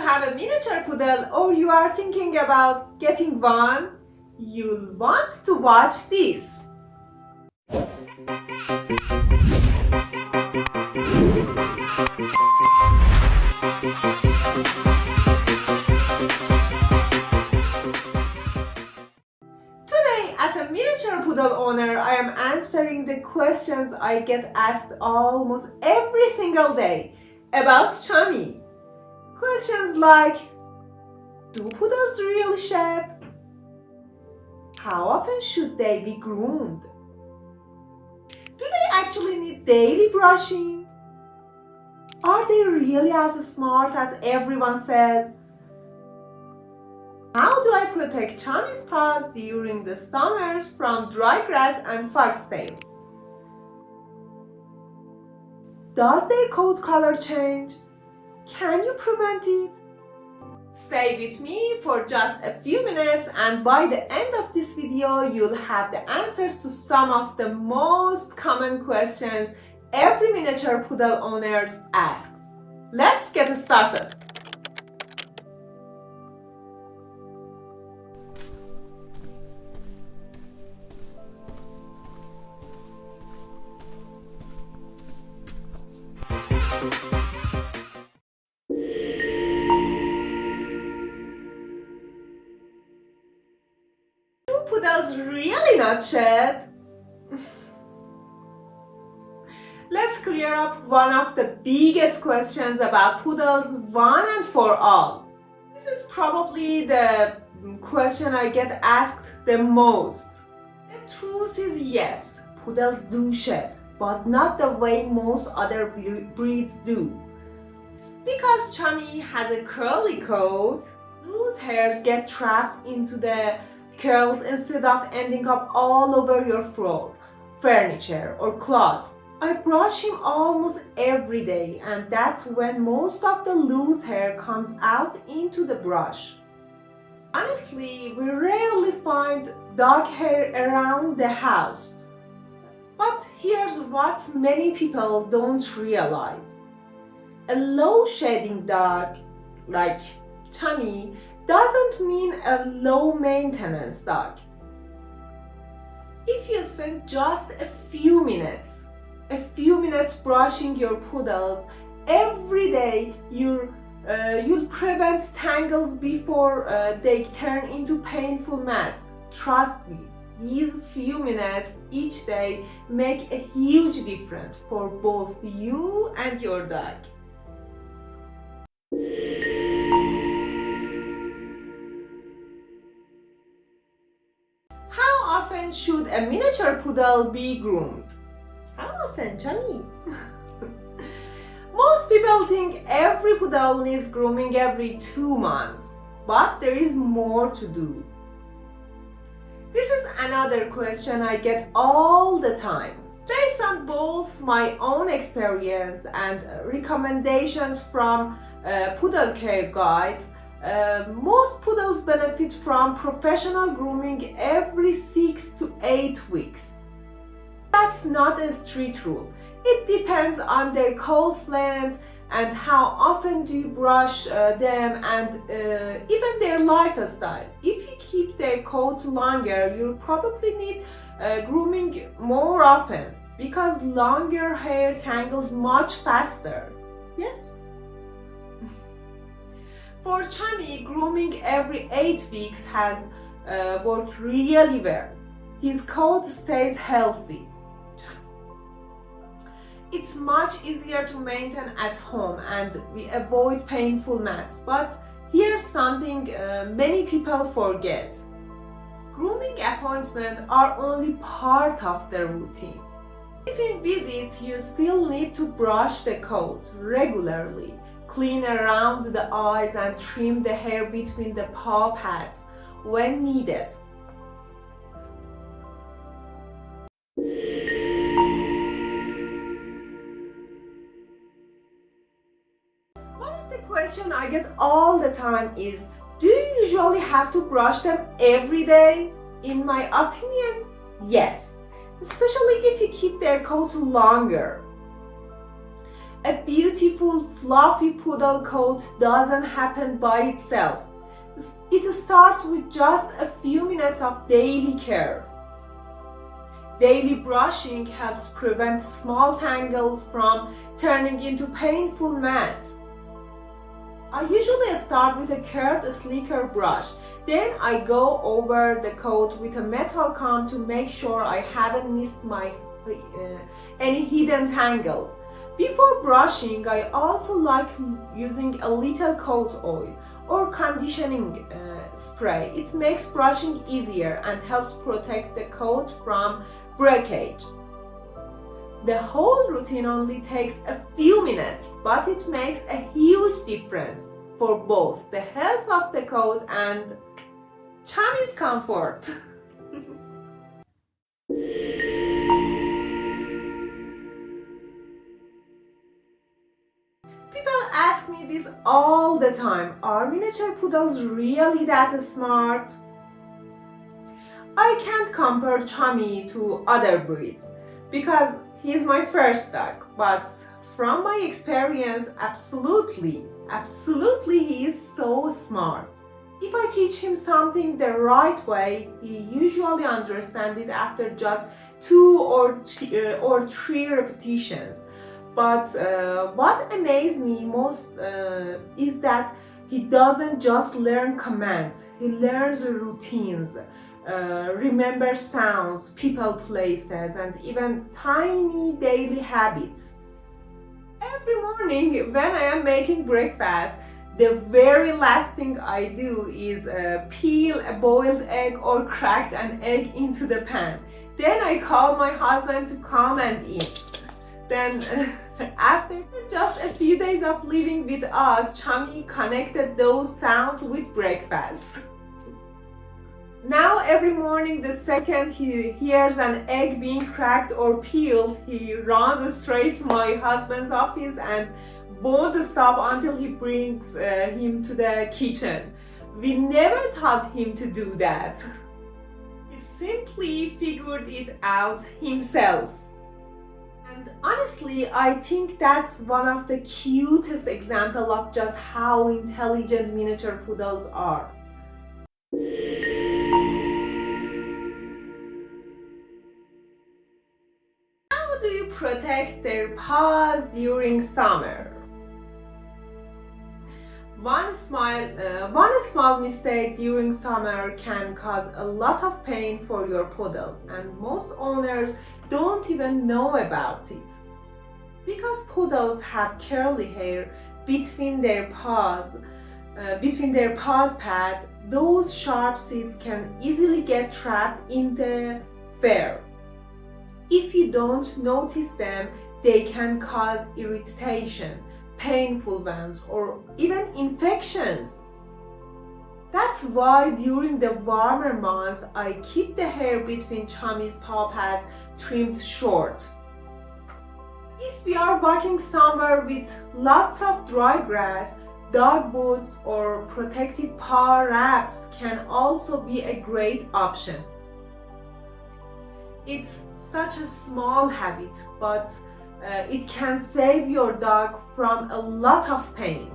you have a miniature poodle or you are thinking about getting one, you'll want to watch this. Today, as a miniature poodle owner, I am answering the questions I get asked almost every single day about Chummy. Questions like, do poodles really shed? How often should they be groomed? Do they actually need daily brushing? Are they really as smart as everyone says? How do I protect Chummy's paws during the summers from dry grass and foxtails? Does their coat color change? Can you prevent it? Stay with me for just a few minutes, and by the end of this video, you'll have the answers to some of the most common questions every miniature poodle owners ask. Let's get started. Poodles really not shed? Let's clear up one of the biggest questions about poodles one and for all. This is probably the question I get asked the most. The truth is yes, poodles do shed, but not the way most other breeds do. Because Chummy has a curly coat, loose hairs get trapped into the curls instead of ending up all over your floor, furniture or clothes. I brush him almost every day, and that's when most of the loose hair comes out into the brush. Honestly, we rarely find dog hair around the house. But here's what many people don't realize. A low shedding dog like Chummy doesn't mean a low maintenance dog. If you spend just a few minutes brushing your poodles every day, you'll prevent tangles before they turn into painful mats. Trust me, these few minutes each day make a huge difference for both you and your dog. How often should a miniature poodle be groomed? How often, Chummy? Most people think every poodle needs grooming every 2 months, but there is more to do. This is another question I get all the time. Based on both my own experience and recommendations from poodle care guides, most poodles benefit from professional grooming every 6 to 8 weeks. That's not a strict rule. It depends on their coat length and how often do you brush them, and even their lifestyle. If you keep their coat longer, you'll probably need grooming more often because longer hair tangles much faster. Yes? For Chummy, grooming every 8 weeks has worked really well. His coat stays healthy. It's much easier to maintain at home and we avoid painful mats. But here's something many people forget. Grooming appointments are only part of the routine. Between visits, you still need to brush the coat regularly, clean around the eyes and trim the hair between the paw pads when needed. One of the questions I get all the time is, do you usually have to brush them every day? In my opinion, yes, especially if you keep their coat longer. A beautiful, fluffy poodle coat doesn't happen by itself. It starts with just a few minutes of daily care. Daily brushing helps prevent small tangles from turning into painful mess. I usually start with a curved, sleeker brush. Then I go over the coat with a metal comb to make sure I haven't missed any hidden tangles. Before brushing, I also like using a little coat oil or conditioning spray. It makes brushing easier and helps protect the coat from breakage. The whole routine only takes a few minutes, but it makes a huge difference for both the health of the coat and Chummy's comfort. People ask me this all the time. Are miniature poodles really that smart? I can't compare Chummy to other breeds because he's my first dog, but from my experience, absolutely he is so smart. If I teach him something the right way, he usually understands it after just 2 or 3 repetitions. But what amazes me most is that he doesn't just learn commands, he learns routines, remembers sounds, people, places, and even tiny daily habits. Every morning when I am making breakfast, the very last thing I do is peel a boiled egg or cracked an egg into the pan. Then I call my husband to come and eat. Then after just a few days of living with us, Chummy connected those sounds with breakfast. Now every morning, the second he hears an egg being cracked or peeled, he runs straight to my husband's office and won't stop until he brings him to the kitchen. We never taught him to do that. He simply figured it out himself. And honestly, I think that's one of the cutest examples of just how intelligent miniature poodles are. How do you protect their paws during summer? One small mistake during summer can cause a lot of pain for your poodle, and most owners don't even know about it. Because poodles have curly hair between their paws pad, those sharp seeds can easily get trapped in the fur. If you don't notice them, they can cause irritation, painful ones, or even infections. That's why during the warmer months, I keep the hair between Chummy's paw pads trimmed short. If we are walking somewhere with lots of dry grass, dog boots or protective paw wraps can also be a great option. It's such a small habit, but it can save your dog from a lot of pain.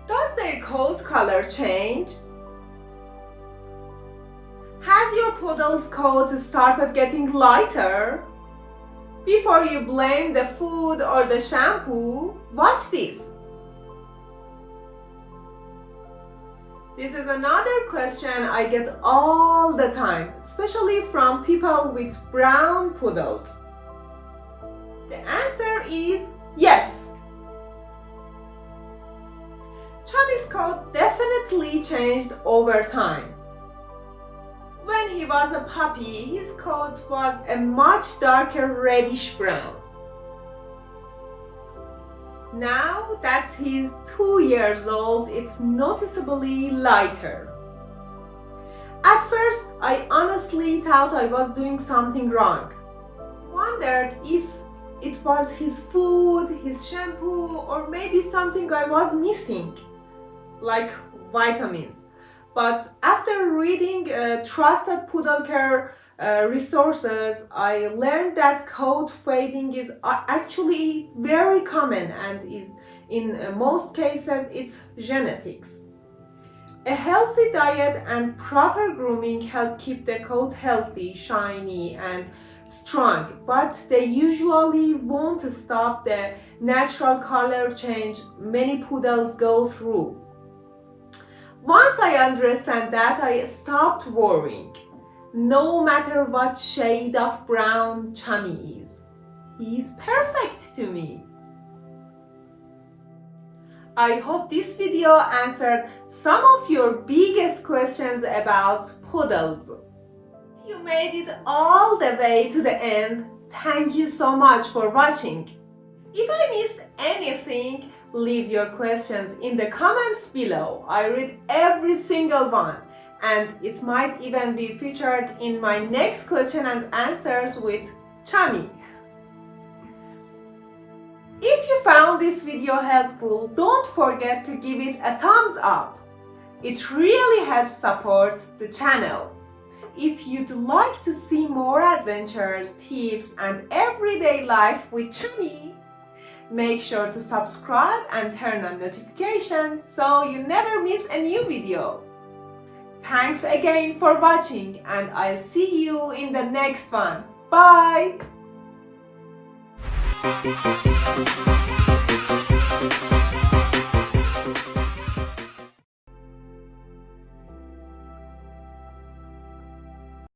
Does their coat color change? Has your poodle's coat started getting lighter? Before you blame the food or the shampoo, watch this. This is another question I get all the time, especially from people with brown poodles. The answer is yes. Chummy's coat definitely changed over time. When he was a puppy, his coat was a much darker reddish brown. Now that he's 2 years old, it's noticeably lighter. At first, I honestly thought I was doing something wrong. I wondered if it was his food, his shampoo, or maybe something I was missing, like vitamins. But after reading trusted poodle care resources, I learned that coat fading is actually very common and is in most cases it's genetics. A healthy diet and proper grooming help keep the coat healthy, shiny and strong, but they usually won't stop the natural color change many poodles go through. Once I understand that, I stopped worrying. No matter what shade of brown Chummy is, he's perfect to me. I hope this video answered some of your biggest questions about poodles. If you made it all the way to the end, thank you so much for watching. If I missed anything, leave your questions in the comments below. I read every single one, and it might even be featured in my next question and answers with Chummy. If you found this video helpful, don't forget to give it a thumbs up. It really helps support the channel. If you'd like to see more adventures, tips, and everyday life with Chummy, make sure to subscribe and turn on notifications so you never miss a new video. Thanks again for watching, and I'll see you in the next one. Bye!